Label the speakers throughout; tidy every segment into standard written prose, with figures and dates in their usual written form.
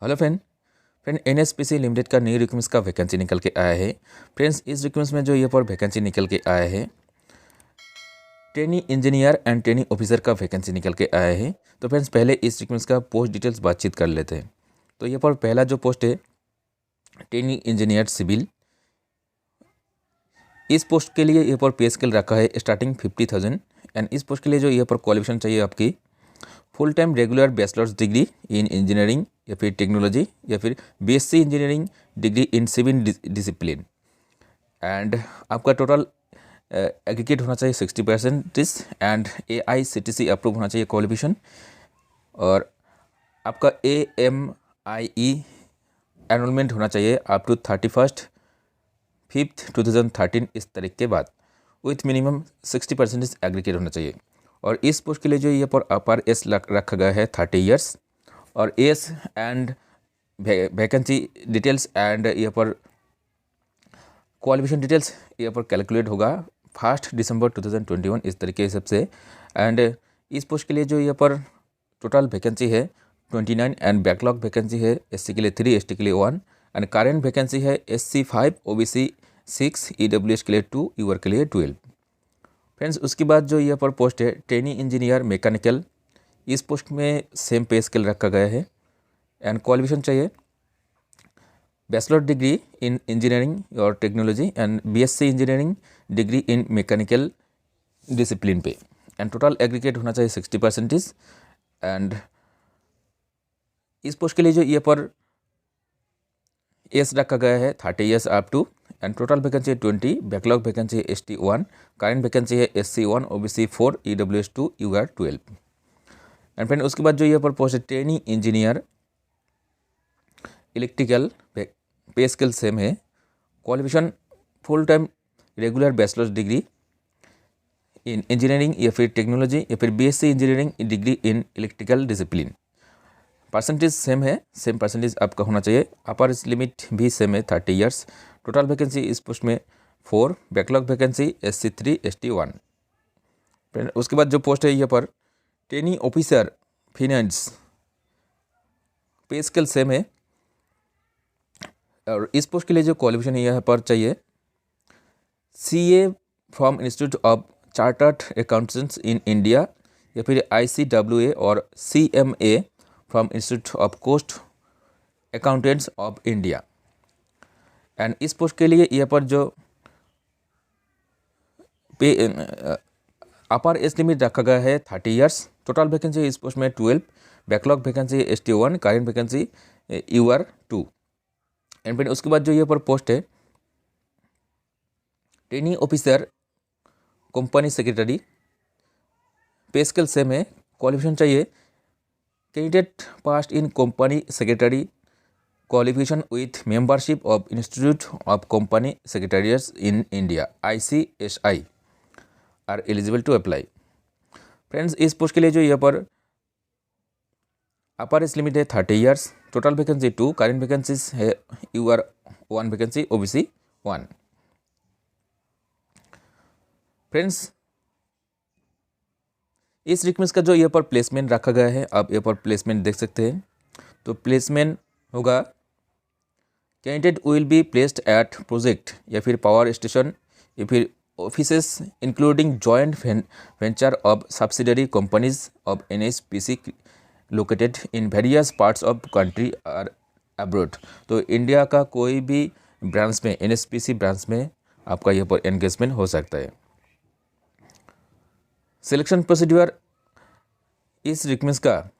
Speaker 1: Hello friend एनएसपीसी limited का new recruitments का vacancy निकल के आया है। फ्रेंड्स इस रिक्रूटमेंट्स में जो ये पर वैकेंसी निकल के आया है, trainee engineer and trainee officer का वैकेंसी निकल के आया है। तो फ्रेंड्स पहले इस रिक्रूटमेंट्स का पोस्ट डिटेल्स बातचीत कर लेते हैं। तो ये पर पहला जो पोस्ट है ट्रेनी इंजीनियर सिविल, इस पोस्ट के लिए ये पर पे स्केल रखा है स्टार्टिंग 50,000 एंड इस पोस्ट के लिए जो ये पर क्वालिफिकेशन चाहिए आपकी full time regular bachelors degree in engineering या फिर टेक्नोलॉजी या फिर BSc engineering degree in civil discipline and आपका टोटल एग्रीगेट होना चाहिए 60% एंड AICTC अप्रूव होना चाहिए क्वालिफिकेशन और आपका AMIE एनरोलमेंट होना चाहिए अप टू 31/5/2013 इस तारीख के बाद विथ मिनिमम 60% एग्रीगेट होना चाहिए। और इस पोस्ट के लिए जो ये पर अपर एज रखा गया है 30 ईयर्स और age and vacancy details and ये पर क्वालिफिकेशन डिटेल्स ये पर कैलकुलेट होगा 1 दिसंबर 2021 इस तरीके के हिसाब से। एंड इस पोस्ट के लिए जो ये पर टोटल वैकेंसी है 29 एंड बैकलॉग वैकेंसी है SC के लिए 3, ST के लिए 1 एंड करेंट वैकेंसी है SC 5, OBC 6, EWS के लिए 2, यूआर के लिए 12। फ्रेंड्स उसके बाद जो ये पर पोस्ट है ट्रेनी इंजीनियर मैकेनिकल, इस पोस्ट में सेम पे स्केल रखा गया है एंड क्वालिफिकेशन चाहिए बैचलर डिग्री इन इंजीनियरिंग और technology and BSc engineering degree in mechanical discipline पे एंड टोटल एग्रीगेट होना चाहिए 60% एंड इस पोस्ट के लिए जो ये पर एज रखा गया है 30 years up to end total vacancy है 20, बैकलॉग वैकेंसी है ST 1, करेंट वैकेंसी है SC 1, OBC 4, EWS 2, UR 12। And friend उसके बाद जो ये पर पोस्ट है trainee engineer electrical, pay scale same है, qualification full time regular bachelors degree in engineering या फिर टेक्नोलॉजी या फिर BSc engineering degree in electrical discipline. Percentage same है, सेम परसेंटेज आपका होना चाहिए। अपर एज लिमिट भी सेम है 30 ईयर्स। टोटल वैकेंसी इस पोस्ट में 4, बैकलॉग वैकेंसी SC 3, ST 1। उसके बाद जो पोस्ट है यहाँ पर ट्रेनी ऑफिसर फिनेंस, पे स्केल सेम है और इस पोस्ट के लिए जो क्वालिफिकेशन यहाँ पर चाहिए CA from institute of chartered accountants in India या फिर ICWA और CMA from institute of cost accountants of India. And इस पोस्ट के लिए यहाँ पर जो पे अपर एज लिमिट रखा गया है 30 ईयर्स। टोटल वैकेंसी इस पोस्ट में 12, backlog vacancy ST 1, current vacancy UR 2। एंड फिर उसके बाद जो यहाँ पर पोस्ट है trainee officer company secretary, pay scale same है, क्वालिफिकेशन चाहिए candidate past in company secretary qualification with membership of institute of company secretaries in India ICSI are eligible to apply. Friends इस पोस्ट के लिए जो यहाँ पर अपर age limit है 30 years, total vacancy 2, current vacancies है UR 1 वैकेंसी, OBC 1। फ्रेंड्स इस request का जो यहाँ पर प्लेसमेंट रखा गया है, आप यहाँ पर प्लेसमेंट देख सकते हैं। तो प्लेसमेंट होगा candidate will be placed at project या फिर पावर स्टेशन या फिर offices including joint venture of subsidiary companies of NSPC located in various parts of country और अब्रॉड। तो इंडिया का कोई भी ब्रांच में NSPC ब्रांच में आपका यहाँ पर एंगेजमेंट हो सकता है। सिलेक्शन प्रोसीड्यूर, इस रिक्वेस्ट का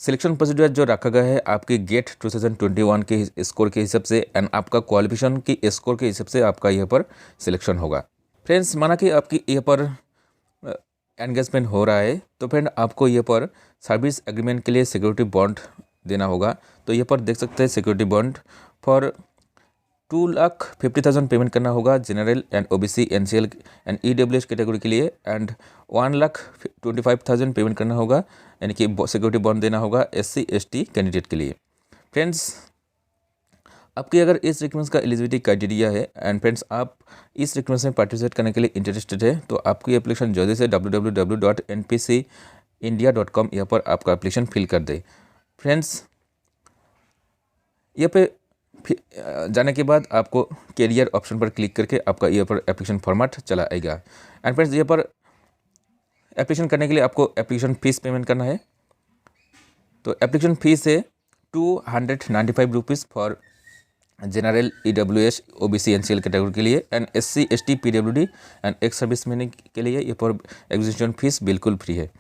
Speaker 1: सिलेक्शन प्रोसीड्यूर जो रखा गया है आपके गेट 2021 के स्कोर के हिसाब से एंड आपका क्वालिफिकेशन की स्कोर के हिसाब से आपका यहाँ पर सिलेक्शन होगा। फ्रेंड्स माना कि आपकी यहाँ पर एंगेजमेंट हो रहा है तो फ्रेंड आपको ये पर सर्विस एग्रीमेंट के लिए सिक्योरिटी बॉन्ड देना होगा। तो ये पर देख सकते हैं सिक्योरिटी बॉन्ड फॉर 2,50,000 पेमेंट करना होगा general and OBC NCL and EWS category के लिए एंड 1,25,000 पेमेंट करना होगा यानी कि सिक्योरिटी बॉन्ड देना होगा SC ST कैंडिडेट के लिए। फ्रेंड्स आपकी अगर इस रिक्वेस्ट का एलिजिबिलिटी क्राइटेरिया है एंड फ्रेंड्स आप इस रिक्वेस्ट में पार्टिसिपेट करने के लिए इंटरेस्टेड है तो आपकी एप्लीकेशन जल्दी से www.npcindia.com यहाँ पर आपका एप्लीकेशन फिल कर दे। फ्रेंड्स यहाँ पे जाने के बाद आपको कैरियर ऑप्शन पर क्लिक करके आपका यहाँ पर एप्लीकेशन फॉर्मेट चला आएगा। एंड फ्रेंड्स यहाँ पर एप्लीकेशन करने के लिए आपको एप्लीकेशन फ़ीस पेमेंट करना है। तो एप्लीकेशन फ़ीस है 295 rupees for general EWS OBC NCL category के लिए, and SC ST PWD and ex service man के लिए ये पर एग्जीक्यूशन फीस बिल्कुल फ्री है।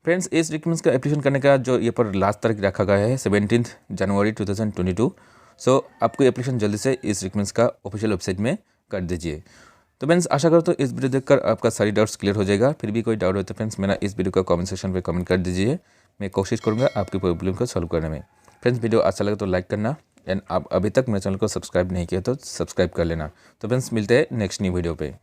Speaker 1: फ्रेंड्स इस रिक्रूटमेंट का एप्लीकेशन करने का जो ये पर लास्ट तारीख रखा गया है 17 जनवरी 2022। सो आपको एप्लीकेशन जल्दी से इस रिक्रूटमेंट का ऑफिशियल वेबसाइट में कर दीजिए। तो फ्रेंड्स आशा करो तो इस वीडियो देखकर आपका सारी डाउट्स क्लियर हो जाएगा। फिर भी कोई डाउट हो तो फ्रेंड्स मेरा इस वीडियो का कमेंट सेक्शन पे कमेंट कर दीजिए, मैं कोशिश करूँगा आपकी प्रॉब्लम को सॉल्व करने में। फ्रेंड्स वीडियो अच्छा लगे तो लाइक करना, एंड आप अभी तक मेरे चैनल को सब्सक्राइब नहीं किया तो सब्सक्राइब कर लेना। तो फ्रेंड्स मिलते हैं नेक्स्ट न्यू वीडियो पे।